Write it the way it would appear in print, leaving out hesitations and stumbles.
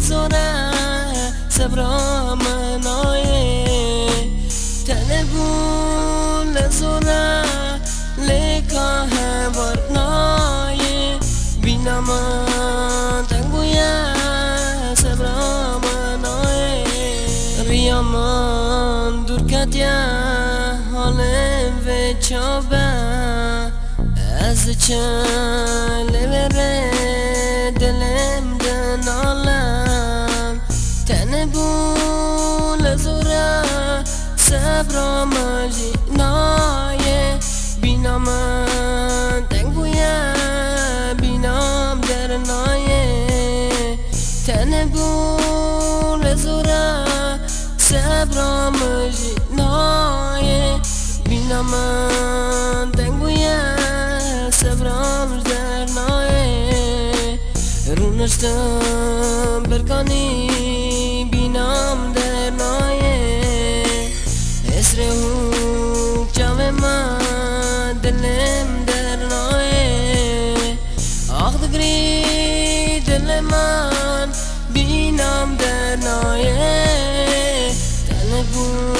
لزوره صبرام نایه تنبون لزوره لکا هبار نایه بینامان تنگویا صبرام نایه ریامان دور کتیا حالم و چابه از چه لبره دلم دنالم تنبون لزوره صبرام جینایه بینام تنگویا بینام در نایه تنبون لزوره صبرام جینایه بینام تنگویا صبرام در نایه رونشتم برکانی بینام در نایه اسره هوک جاوه من دلم در نایه آخ دگری دل من بینام در نایه تنبون